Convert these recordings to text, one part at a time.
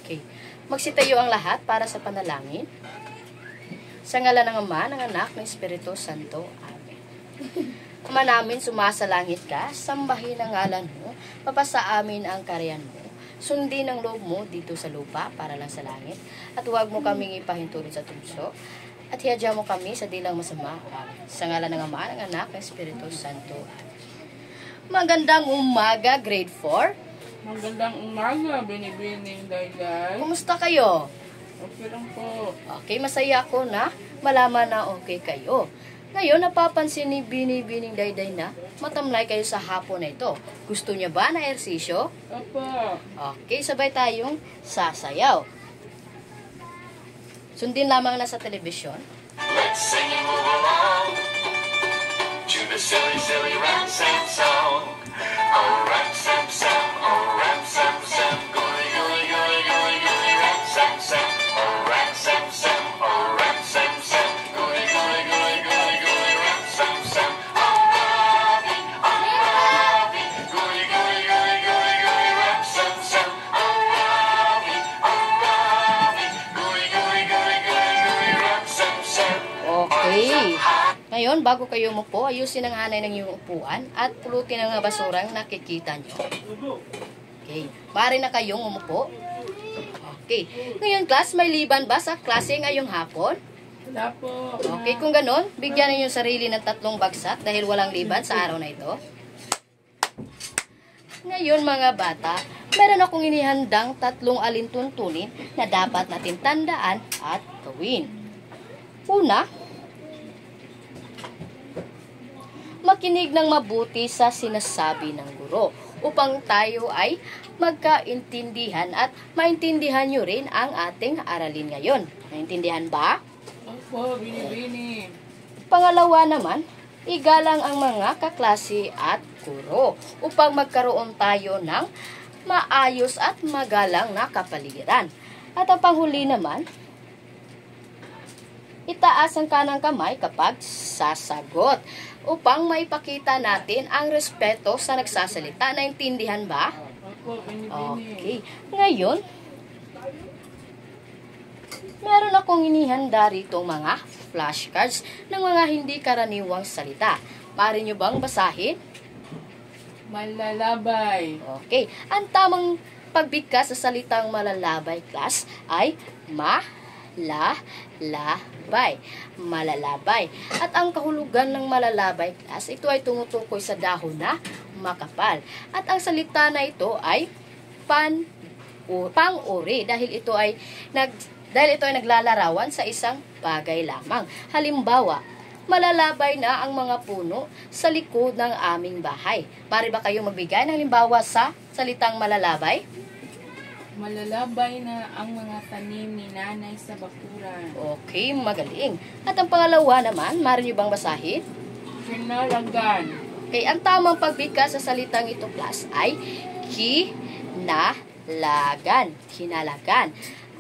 Okay. Magsitayo ang lahat para sa panalangin. Sa ngalan ng Ama, ng Anak, ng Espiritu Santo. Amen. Ama namin, sumasalangit ka, sambahin ang ngalan mo, papasa amin ang karyan mo. Sundin ang loob mo dito sa lupa para lang sa langit. At huwag mo kaming ipahintulot sa tukso. At hiyadya mo kami sa dilang masama. Amen. Sa ngalan ng Ama, ng Anak, ng Espiritu Santo. Amen. Magandang umaga, grade 4. Magandang umaga, Binibining Dayday. Kumusta kayo? Okay lang po. Okay, masaya ako na malaman na okay kayo. Ngayon, napapansin ni Binibining Dayday na matamlay kayo sa hapon na ito. Gusto niya ba na ehersisyo? Opo. Okay, sabay tayong sasayaw. Sundin lamang na sa telebisyon. Let's sing and move along to the silly, silly ram-sam song. Oh, ram-sam-sam, oh, ram-sam-sam, gooey, gooey, gooey, gooey, gooey, ram-sam-sam. Oh, ram-sam-sam, oh, ram-sam-sam, gooey, gooey, gooey, gooey, gooey, ram-sam-sam. Oh, Robbie, gooey, gooey, gooey, gooey, gooey, ram-sam-sam. Oh, Robbie, gooey, gooey, gooey, gooey, gooey, ram-sam-sam. Okay. Ngayon, bago kayo umupo, ayusin ang hanay ng iyong upuan at pulutin ang basurang nakikita nyo. Okay. Maaari na kayong umupo. Okay. Ngayon, class, may liban ba sa klase ngayong hapon? Wala po. Okay, kung ganon, bigyan ninyo sarili ng 3 bagsak dahil walang liban sa araw na ito. Ngayon, mga bata, meron akong inihandang 3 alintuntunin na dapat natin tandaan at gawin. Una, makinig ng mabuti sa sinasabi ng guro upang tayo ay magkaintindihan at maintindihan nyo rin ang ating aralin ngayon. Naintindihan ba? Opo, Binibini. Pangalawa naman, igalang ang mga kaklase at guro upang magkaroon tayo ng maayos at magalang na kapaligiran. At ang panghuli naman, itaas ang kanang kamay kapag sasagot upang maipakita natin ang respeto sa nagsasalita. Naintindihan ba? Opo, Binibini. Okay. Ngayon, meron akong inihanda rito mga flashcards ng mga hindi karaniwang salita. Maaari nyo bang basahin? Malalabay. Okay. Ang tamang pagbigkas sa salitang malalabay, class, ay malalabay. Malalabay. At ang kahulugan ng malalabay, class, ito ay tumutukoy sa dahon na makapal. At ang salita na ito ay pang-uri dahil ito ay naglalarawan sa isang bagay lamang. Halimbawa, malalabay na ang mga puno sa likod ng aming bahay. Maaari ba kayong magbigay ng halimbawa sa salitang malalabay? Malalabay na ang mga tanim ni nanay sa bakuran. Okay, magaling. At ang pangalawa naman, maaari nyo bang basahin? Kinalagan. Okay, ang tamang pagbigkas sa salitang ito, class, ay kinalagan. Kinalagan.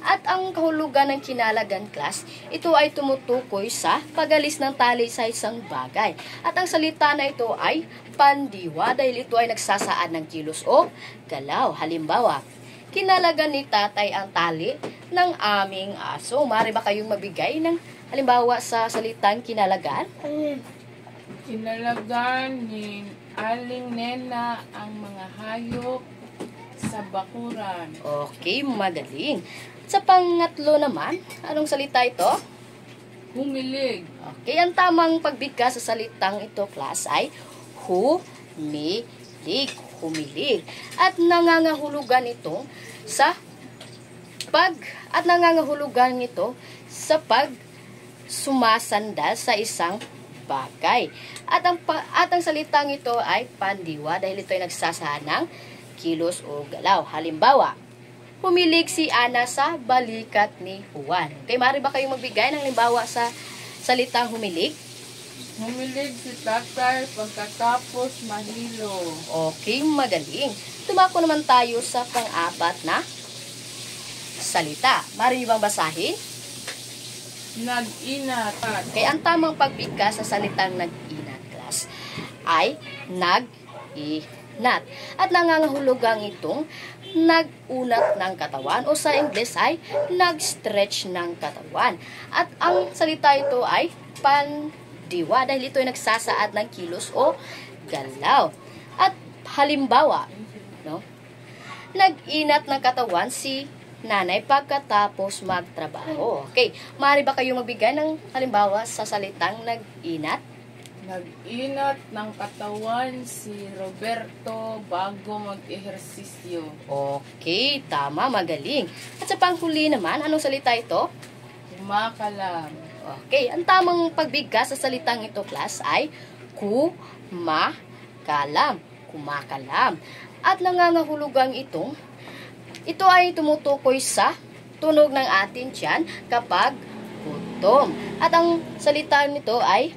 At ang kahulugan ng kinalagan, class, ito ay tumutukoy sa pagalis ng tali sa isang bagay. At ang salita na ito ay pandiwa dahil ito ay nagsasaad ng kilos o galaw. Halimbawa, kinalagan ni tatay ang tali ng aming aso. Maaari ba kayong mabigay ng halimbawa sa salitang kinalagan? Kinalagan ni Aling Nena ang mga hayop sa bakuran. Okay, magaling. Sa pangatlo naman, anong salita ito? Humilig. Okay, ang tamang pagbigkas sa salitang ito, class, ay humilig. Humilig. At nangangahulugan ito sa pag sumasandal sa isang bagay. At ang salitang ito ay pandiwa dahil ito ay nagsasaad ng kilos o galaw. Halimbawa, humilig si Ana sa balikat ni Juan. Okay, maaari ba kayong magbigay ng halimbawa sa salitang humilig? Humilig si tatay pagkatapos mahilo. Okay, magaling. Tumako naman tayo sa pang-apat na salita. Maaari niyo bang basahin? Nag-inat. Okay, ang tamang pagbigkas sa salitang nag-inat, class, ay nag-inat. nut. At nangangahulugang itong nag-unat ng katawan o sa Ingles ay nag-stretch ng katawan. At ang salita ito ay pandiwa dahil ito ay nagsasaad ng kilos o galaw. At halimbawa, no? Nag-inat ng katawan si nanay pagkatapos magtrabaho. Okay, maaari ba kayo magbigay ng halimbawa sa salitang nag-inat? Nag-inat ng katawan si Roberto bago mag-ehersisyo. Okay, tama, magaling. At sa panghuli naman, anong salita ito? Kumakalam. Okay, ang tamang pagbigkas sa salitang ito, class, ay kumakalam. Kumakalam. At nangangahulugang ito ay tumutukoy sa tunog ng ating tiyan kapag gutom. At ang salita nito ay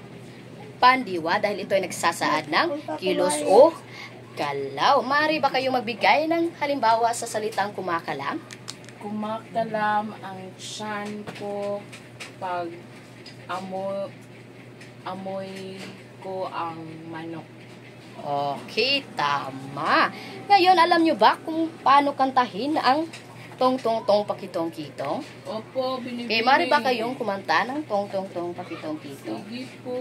pandiwa dahil ito ay nagsasaad ng kilos o galaw. Maaari ba kayo magbigay ng halimbawa sa salitang kumakalam? Kumakalam ang tiyan ko pag amoy ko ang manok. Okay, tama. Ngayon, alam nyo ba kung paano kantahin ang tong-tong-tong pakitong-kitong? Opo, binibigay. Okay, maaari ba kayong kumanta ng tong-tong-tong pakitong-kitong? Sige po.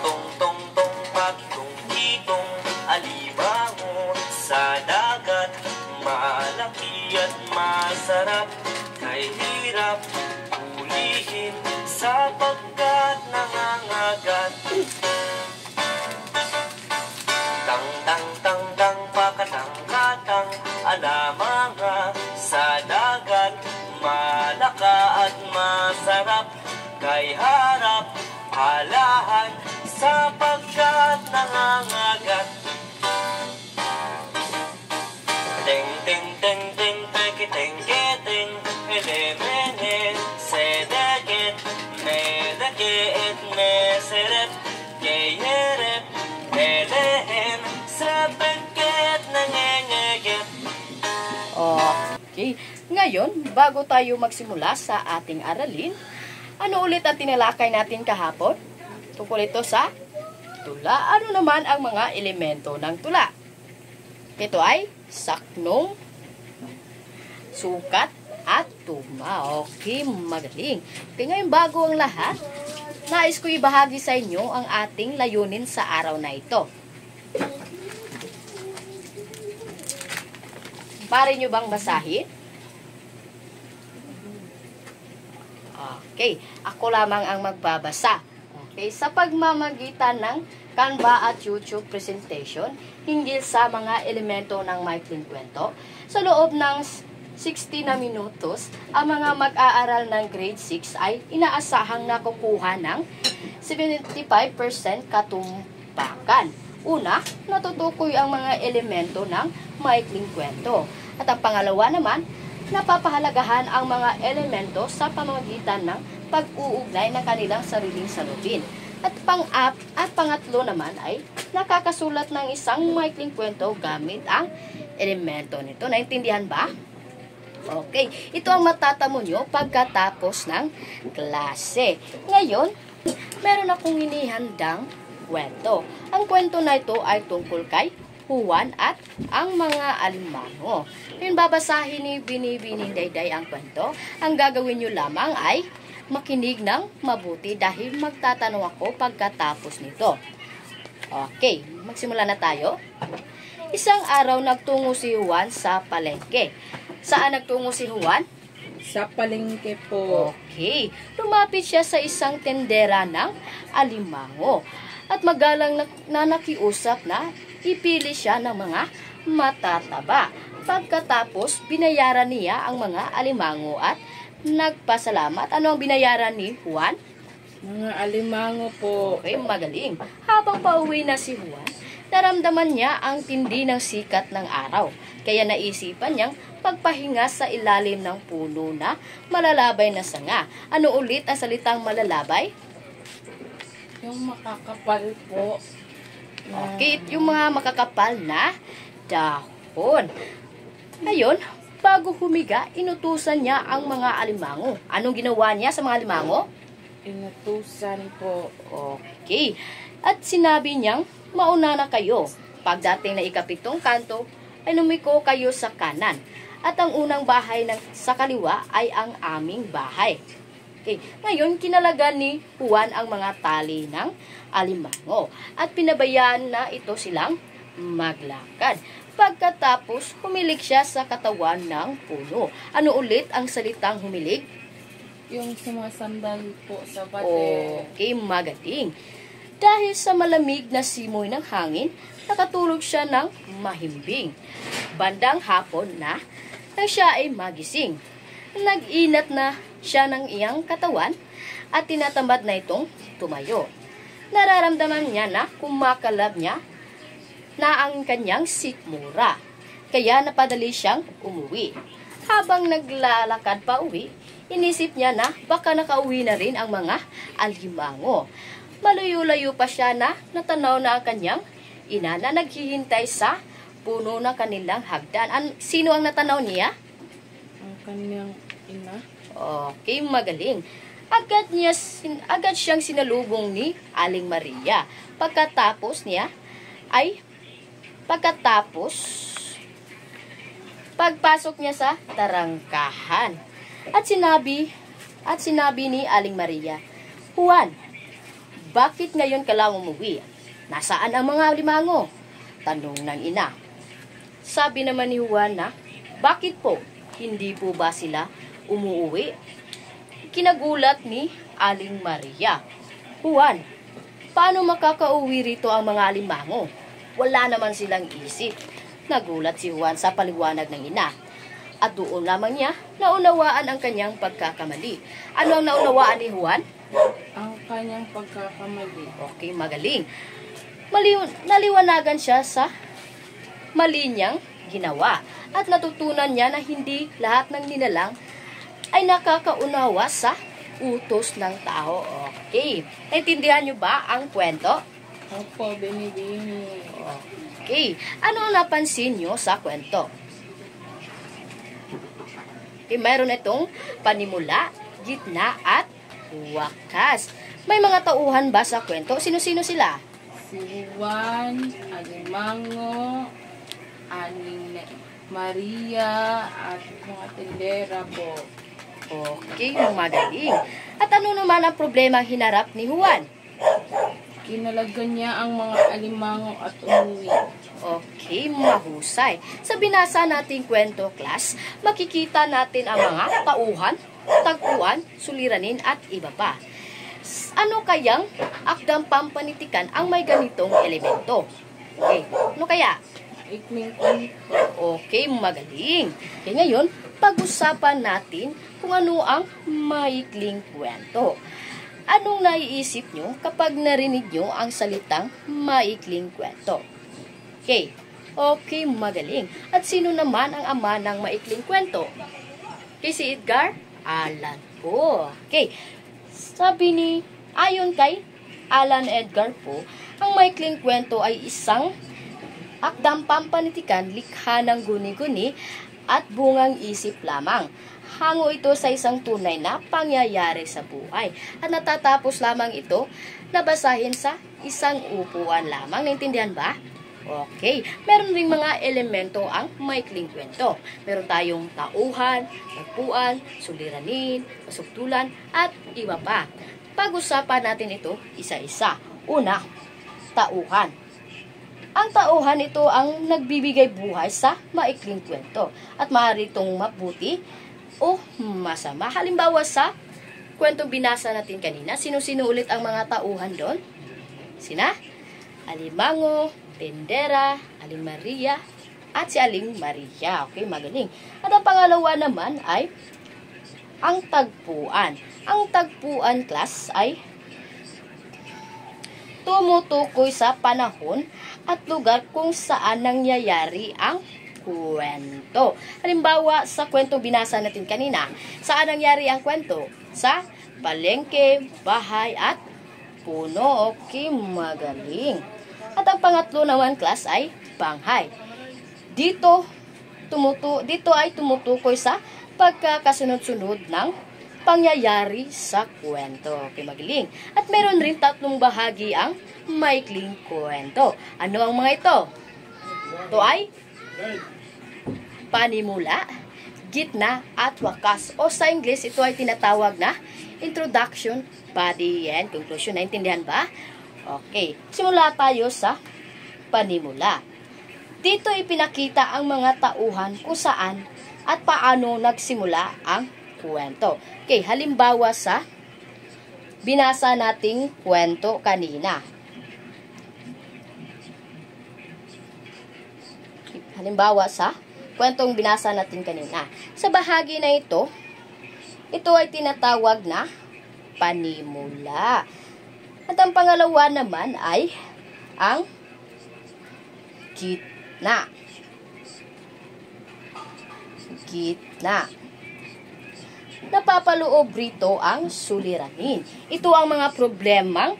Tong tong tong pakitong-kitong alimango sa dagat, malaki at masarap, kay hirap hulihin sapagkat nangangagat. Tang tang tang tang pakatang-katang alamanga sa dagat, malaka at masarap, kay harap halahan sapagkat nangangagat. Ting ting ting ting tekiteng keteng elemene sedeket medeket meseret keyeret elehen sepeket nangengeget. Okay. Ngayon, bago tayo magsimula sa ating aralin, ano ulit ang tinalakay natin kahapon? Tungkol ito sa tula. Ano naman ang mga elemento ng tula? Ito ay saknong, sukat, at tuma. Okay, magaling. Okay, ngayon bago ang lahat, nais ko ibahagi sa inyo ang ating layunin sa araw na ito. Pare nyo bang basahin? Okay, ako lamang ang magbabasa. Okay, sa pagmamagitan ng Canva at YouTube presentation, hinggil sa mga elemento ng maikling kwento, sa loob ng 60 na minutos, ang mga mag-aaral ng grade 6 ay inaasahang nakukuha ng 75% katumpakan. Una, natutukoy ang mga elemento ng maikling kwento. At ang pangalawa naman, napapahalagahan ang mga elemento sa pamamagitan ng pag-uugnay ng kanilang sariling salubin. At pangatlo naman ay nakakasulat ng isang maikling kwento gamit ang elemento nito. Naintindihan ba? Okay, ito ang matatamo nyo pagkatapos ng klase. Ngayon, meron akong inihandang kwento. Ang kwento na ito ay tungkol kay Juan at ang mga alimango. Ngayon, babasahin ni Binibining Dayday ang kwento. Ang gagawin nyo lamang ay makinig ng mabuti dahil magtatanong ako pagkatapos nito. Okay, magsimula na tayo. Isang araw nagtungo si Juan sa palengke. Saan nagtungo si Juan? Sa palengke po. Okay, lumapit siya sa isang tendera ng alimango at magalang na nakiusap na ipili siya ng mga matataba. Pagkatapos, binayaran niya ang mga alimango at nagpasalamat. Ano ang binayaran ni Juan? Mga alimango po. Okay, magaling. Habang pauwi na si Juan, naramdaman niya ang tindi ng sikat ng araw. Kaya naisipan niyang pagpahinga sa ilalim ng puno na malalabay na sanga. Ano ulit ang salitang malalabay? Yung makakapal po. Okay, yung mga makakapal na dahon. Ngayon, bago humiga, inutusan niya ang mga alimango. Anong ginawa niya sa mga alimango? Inutusan po. Okay. At sinabi niyang, mauna na kayo. Pagdating na ikapitong kanto, ay lumiko kayo sa kanan. At ang unang bahay sa kaliwa ay ang aming bahay. Okay. Ngayon, kinalagan ni Juan ang mga tali ng alimango. At pinabayaan na ito silang maglakad. Pagkatapos, humilig siya sa katawan ng puno. Ano ulit ang salitang humilig? Yung sumasandal po sa pader. Okay, magaling. Dahil sa malamig na simoy ng hangin, nakatulog siya ng mahimbing. Bandang hapon na siya ay magising. Nag-inat na siya ng iyang katawan at tinatamad na itong tumayo. Nararamdaman niya na kumakalab niya na ang kanyang sikmura. Kaya napadali siyang umuwi. Habang naglalakad pa uwi, inisip niya na baka nakauwi na rin ang mga alimango. Malayo-layo pa siya na natanaw na ang kanyang ina na naghihintay sa puno ng kanilang hagdan. Sino ang natanaw niya? Ang kanyang ina. Okay, magaling. Agad siyang sinalubong ni Aling Maria. Pagpasok niya sa tarangkahan. At sinabi ni Aling Maria, Juan, bakit ngayon ka lang umuwi? Nasaan ang mga alimango? Tanong ng ina. Sabi naman ni Juan na, bakit po? Hindi po ba sila umuwi? Kinagulat ni Aling Maria. Juan, paano makakauwi rito ang mga alimango? Wala naman silang isip. Nagulat si Juan sa paliwanag ng ina. At doon lamang niya naunawaan ang kanyang pagkakamali. Ano ang naunawaan ni Juan? Ang kanyang pagkakamali. Okay, magaling. Naliwanagan siya sa mali niyang ginawa. At natutunan niya na hindi lahat ng nilalang ay nakakaunawa sa utos ng tao. Okay. Naintindihan niyo ba ang kwento? Opo, binibini. Okay. Ano ang napansin niyo sa kwento? Okay, mayroon itong panimula, gitna, at wakas. May mga tauhan ba sa kwento? Sino-sino sila? Si Juan, alimango, Aling Maria, at mga tindera po. Okay, magaling. At ano naman ang problema hinarap ni Juan? Kinalagan niya ang mga alimango at umuwi. Okay, mahusay. Sa binasa nating kwento, class, makikita natin ang mga tauhan, tagpuan, suliranin, at iba pa. Ano kayang akdang pampanitikan ang may ganitong elemento? Okay, ano kaya? Ikling kwento. Okay, magaling. Okay, ngayon, pag-usapan natin kung ano ang maikling kwento. Anong naiisip nyo kapag narinig nyo ang salitang maikling kwento? Okay, magaling. At sino naman ang ama ng maikling kwento? Okay, si Edgar Allan Poe. Okay, ayon kay Allan Edgar Poe, ang maikling kwento ay isang akdang pampanitikan, likha ng guni-guni at bungang isip lamang. Hango ito sa isang tunay na pangyayari sa buhay. At natatapos lamang ito na basahin sa isang upuan lamang. Naintindihan ba? Okay. Meron ring mga elemento ang maikling kwento. Meron tayong tauhan, tagpuan, suliranin, pasuktulan, at iba pa. Pag-usapan natin ito isa-isa. Una, tauhan. Ang tauhan ito ang nagbibigay buhay sa maikling kwento at maaari itong mabuti o masama. Halimbawa sa kwentong binasa natin kanina, sino-sino ulit ang mga tauhan doon? Sina? Alimango, tindera, Aling Maria, at si Aling Maria. Okay, magaling. At ang pangalawa naman ay ang tagpuan. Ang tagpuan, class, ay tumutukoy sa panahon at lugar kung saan nangyayari ang kwento. Halimbawa, sa kwento binasa natin kanina, saan nangyari ang kwento? Sa palengke, bahay, at puno. Okay, magaling. At ang pangatlo naman, class, ay banghay. Dito dito ay tumutukoy sa pagkakasunod-sunod ng pangyayari sa kwento. Okay, magaling. At meron rin 3 bahagi ang maikling kwento. Ano ang mga ito? Ito ay panimula, gitna, at wakas. O sa English, ito ay tinatawag na introduction, body, and conclusion. Naintindihan ba? Okay. Simula tayo sa panimula. Dito ipinakita ang mga tauhan kung saan at paano nagsimula ang kwento. Okay, halimbawa sa binasa nating kwento kanina. Halimbawa sa kwentong binasa natin kanina. Sa bahagi na ito ay tinatawag na panimula. At ang pangalawa naman ay ang gitna. Gitna. Napapaloob rito ang suliranin. Ito ang mga problemang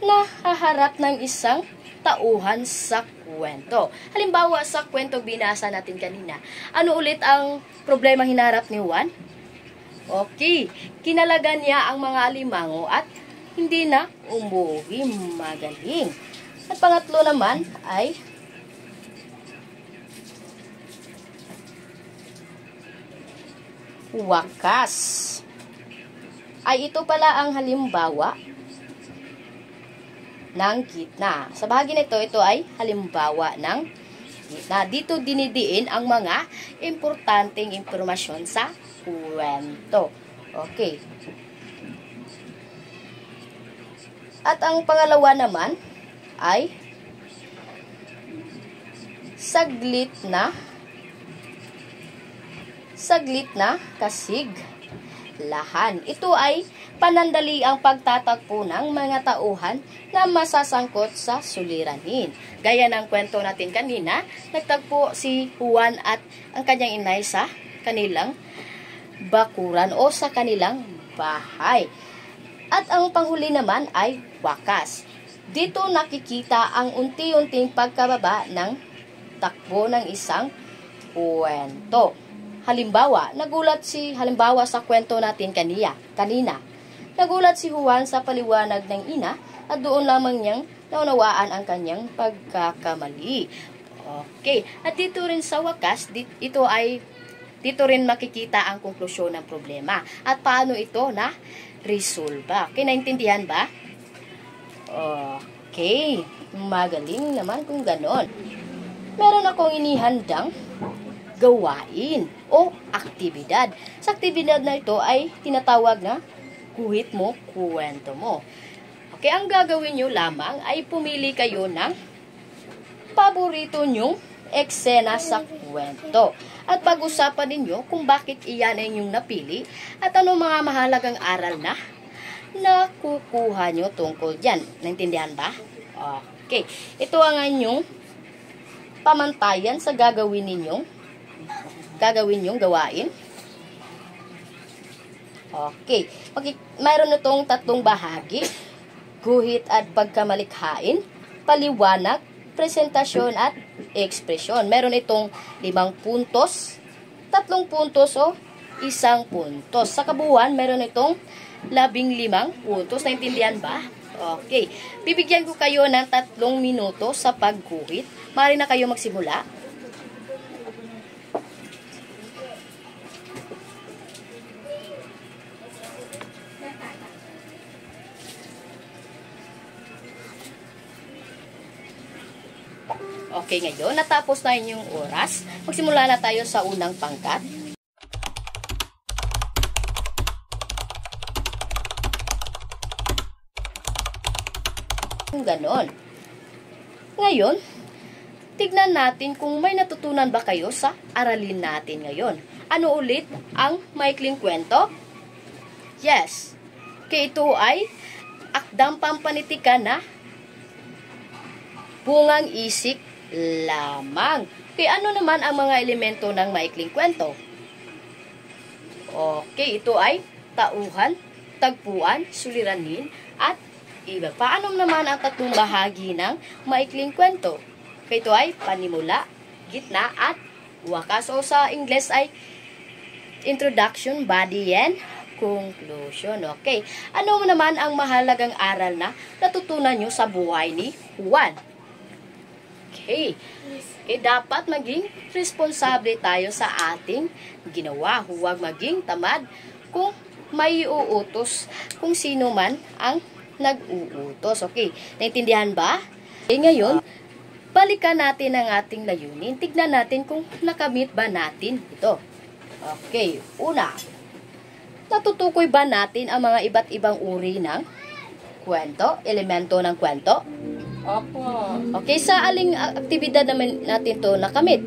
nahaharap ng isang tauhan sa kwento. Halimbawa sa kwento binasa natin kanina. Ano ulit ang problema hinarap ni Juan? Okay, kinalagan niya ang mga alimango at hindi na umuwi. Magaling. At pangatlo naman ay wakas. Ay ito pala ang halimbawa ng gitna. Sa bahagi nito, ito ay halimbawa ng gitna. Dito dinidiin ang mga importanteng impormasyon sa kwento. Okay. At ang pangalawa naman ay saglit na kasiglahan. Ito ay panandali ang pagtatagpo ng mga tauhan na masasangkot sa suliranin. Gaya ng kwento natin kanina, nagtagpo si Juan at ang kanyang inay sa kanilang bakuran o sa kanilang bahay. At ang panghuli naman ay wakas. Dito nakikita ang unti-unting pagkababa ng takbo ng isang kwento. Halimbawa sa kwento natin kanina. Nagulat si Juan sa paliwanag ng ina at doon lamang niyang naunawaan ang kanyang pagkakamali. Okay. At dito rin sa wakas, dito rin makikita ang konklusyon ng problema. At paano ito na resolba. Okay, naintindihan ba? Okay. Magaling naman kung ganon. Meron akong inihandang gawain o aktibidad. Sa aktibidad na ito ay tinatawag na guhit mo, kwento mo. Okay, ang gagawin nyo lamang ay pumili kayo ng paborito nyong eksena sa kwento. At pag-usapan ninyo kung bakit iyan ay inyong napili at ano mga mahalagang aral na nakukuha nyo tungkol dyan. Naintindihan ba? Okay. Ito ang inyong pamantayan sa gagawin ninyong gawain. Okay. Mayroon na itong 3 bahagi. Guhit at pagkamalikhain, paliwanag, presentasyon at ekspresyon. Meron itong 5 puntos, 3 puntos o 1 puntos. Sa kabuuan, meron itong 15 puntos. Naintindihan ba? Okay. Bibigyan ko kayo ng 3 minuto sa pagguhit. Maaari na kayo magsimula. Okay, ngayon, natapos na yung oras. Magsimula na tayo sa unang pangkat. Ganon. Ngayon, tignan natin kung may natutunan ba kayo sa aralin natin ngayon. Ano ulit ang maikling kwento? Yes. Okay, ito ay akdang pampanitikan na bungang isik lamang. Okay, ano naman ang mga elemento ng maikling kwento? Okay, ito ay tauhan, tagpuan, suliranin, at iba. Paano naman ang 3 bahagi ng maikling kwento? Okay, ito ay panimula, gitna, at wakas. O sa English ay introduction, body, and conclusion. Okay. Ano naman ang mahalagang aral na natutunan nyo sa buhay ni Juan? Okay. Dapat maging responsable tayo sa ating ginawa. Huwag maging tamad kung may uutos kung sino man ang nag-uutos. Okay. Naintindihan ba? Ngayon, balikan natin ang ating layunin. Tignan natin kung nakamit ba natin ito. Okay. Una, natutukoy ba natin ang mga iba't ibang uri ng kwento, elemento ng kwento? Opo. Okay, sa aling aktibidad naman natin to nakamit?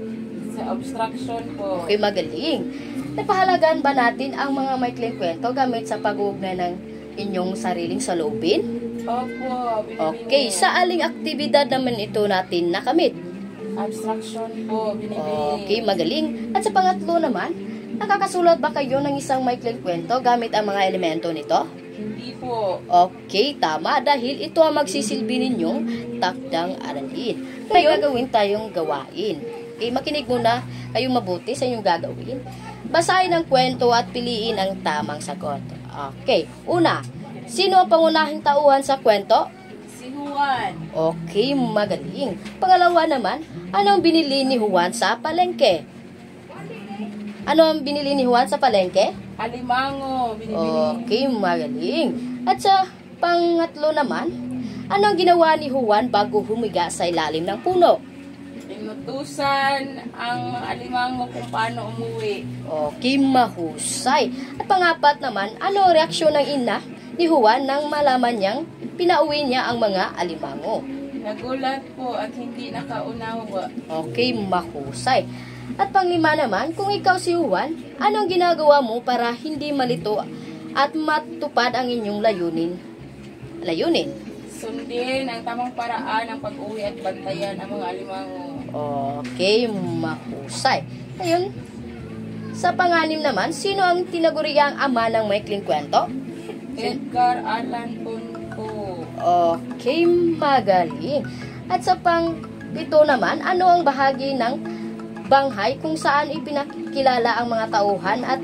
Sa obstruction po. Okay, magaling. Napahalagan ba natin ang mga maikling kwento gamit sa pag-uugnay ng inyong sariling salubin? Opo. Okay, sa aling aktibidad naman ito natin nakamit? Obstruction po. Binibini. Okay, magaling. At sa pangatlo naman, nakakasulat ba kayo ng isang maikling kwento gamit ang mga elemento nito? Hindi po. Okay, tama. Dahil ito ang magsisilbi ninyong takdang aralin. Ngayon, gagawin tayong gawain. Okay, makinig muna kayong mabuti sa inyong gagawin. Basahin ang kwento at piliin ang tamang sagot. Okay, una, sino ang pangunahing tauhan sa kwento? Si Juan. Okay, magaling. Pangalawa naman, ano ang binili ni Juan sa palengke? Ano ang binili ni Juan sa palengke? Alimango. Binibini. Okay, magaling. At sa pangatlo naman, ano ang ginawa ni Juan bago humiga sa ilalim ng puno? Inutusan ang mga alimango kung paano umuwi. Okay, mahusay. At pangapat naman, ano ang reaksyon ng ina ni Juan nang malaman niyang pinauwi niya ang mga alimango? Nagulat po at hindi nakaunawa. Okay, mahusay. At panglima naman, kung ikaw si Juan, anong ginagawa mo para hindi malito at matupad ang inyong layunin? Sundin ang tamang paraan ng pag-uwi at bantayan ang mga alimango. Okay, mahusay. Ngayon, sa panganim naman, sino ang tinaguriang ama ng maikling kwento? Edgar Allan Poe. Okay, magaling. At sa pang-pito naman, ano ang bahagi ng banghay kung saan ipinakilala ang mga tauhan at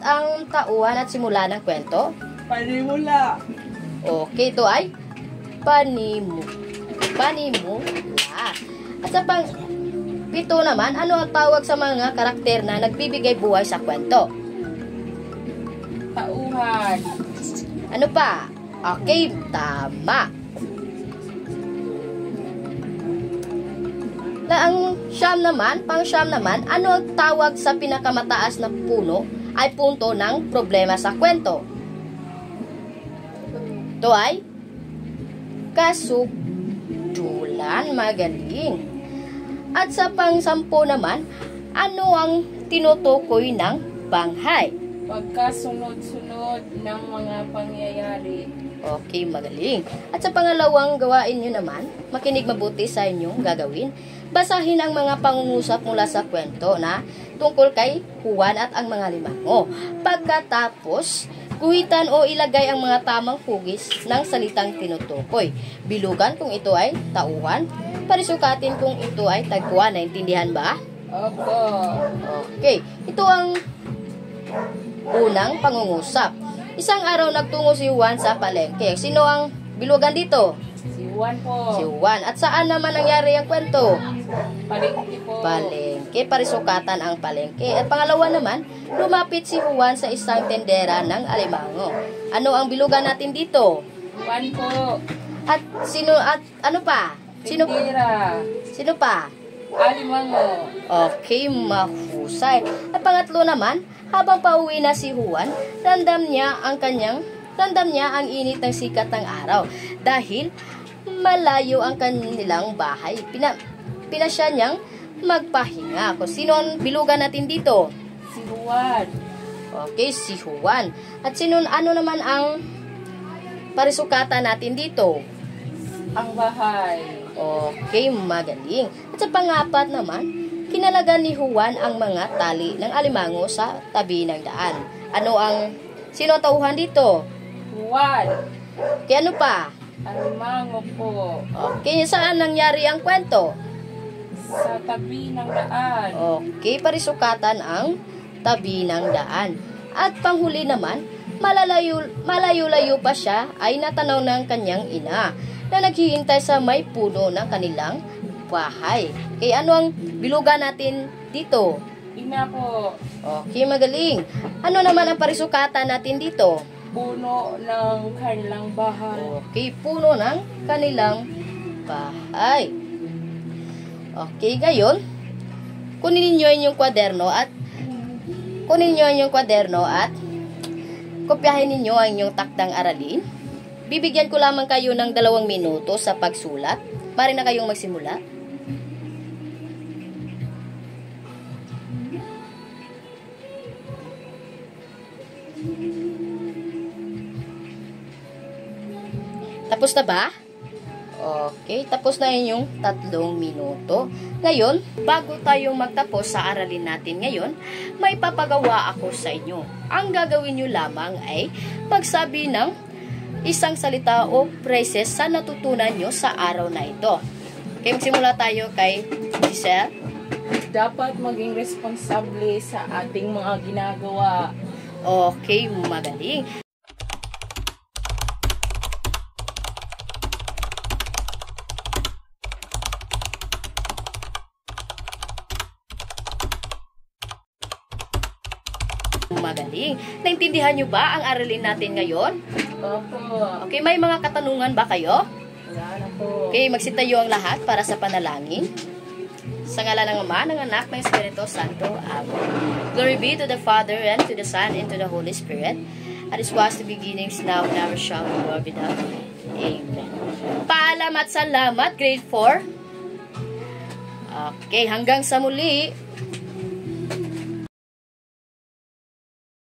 ang tauhan at simula ng kwento? Panimula. Okay, ito ay panimula. At sa pang-pito naman, ano ang tawag sa mga karakter na nagbibigay buhay sa kwento? Tauhan. Ano pa? Okay, tama. Na ang pang-siyam naman, ano ang tawag sa pinakamataas na puno ay punto ng problema sa kwento? Ito ay kasukdulan. Magaling. At sa pang-sampo naman, ano ang tinutukoy ng banghay? Pagkasunod-sunod ng mga pangyayari. Okay, magaling. At sa pangalawang gawain nyo naman, makinig mabuti sa inyong gagawin. Basahin ang mga pangungusap mula sa kwento na tungkol kay Juan at ang mga limango. Pagkatapos, guhitan o ilagay ang mga tamang hugis ng salitang tinutukoy. Bilugan kung ito ay tauhan. Parisukatin kung ito ay tagpuan. Naintindihan ba? Opo. Okay. Ito ang unang pangungusap. Isang araw nagtungo si Juan sa palengke. Sino ang bilugan dito? Si Juan po. Si Juan. At saan naman nangyari ang kwento? Palengke po. Palengke. Parisukatan ang palengke. At pangalawa naman, lumapit si Juan sa isang tendera ng alimango. Ano ang bilugan natin dito? Juan po. At ano pa? Tindira. Sino pa? Alimango. Okay, mahusay. At pangatlo naman, habang pauwi na si Juan, ramdam niya ang init ng sikat ng araw dahil malayo ang kanilang bahay. Pinasya niyang magpahinga. Kung sino ang bilugan natin dito? Si Juan. Okay, si Juan. At ano naman ang parisukatan natin dito? Ang bahay. Okay, magaling. At sa pangapat naman, kinalagan ni Juan ang mga tali ng alimango sa tabi ng daan. Sino ang tauhan dito? Juan. Kaya ano pa? Alimango po. Okay, saan nangyari ang kwento? sa tabi ng daan. Okay, parisukatan ang tabi ng daan. At panghuli naman, malayo-layo pa siya ay natanaw ng kanyang ina na naghihintay sa may puno ng kanilang bahay. Okay, ano ang bilugan natin dito? Ina po, Okay, magaling. Ano naman ang parisukatan natin dito? puno ng kanilang bahay. Okay, puno ng kanilang bahay. Okay, ngayon, kunin niyo ang inyong kwaderno at kopyahin ninyo ang inyong takdang aralin. Bibigyan ko lamang kayo ng 2 minuto sa pagsulat. Mari na kayong magsimula. Tapos na ba? Okay, tapos na yung 3 minuto. Ngayon, bago tayong magtapos sa aralin natin ngayon, may papagawa ako sa inyo. Ang gagawin nyo lamang ay pagsabi ng isang salita o phrases sa natutunan nyo sa araw na ito. Okay, magsimula tayo kay Giselle. Dapat maging responsable sa ating mga ginagawa. Okay, magaling. Magaling. Naintindihan nyo ba ang aralin natin ngayon? Opo. Okay, may mga katanungan ba kayo? Wala na po. Okay, magsitayo ang lahat para sa panalangin. Sa ngalan ng Ama, ng Anak, ng Espiritu Santo. Amen. Glory be to the Father, and to the Son, and to the Holy Spirit. As it was the beginnings, now, and ever shall be, world without end. Amen. Paalam at salamat, grade 4. Okay, hanggang sa muli.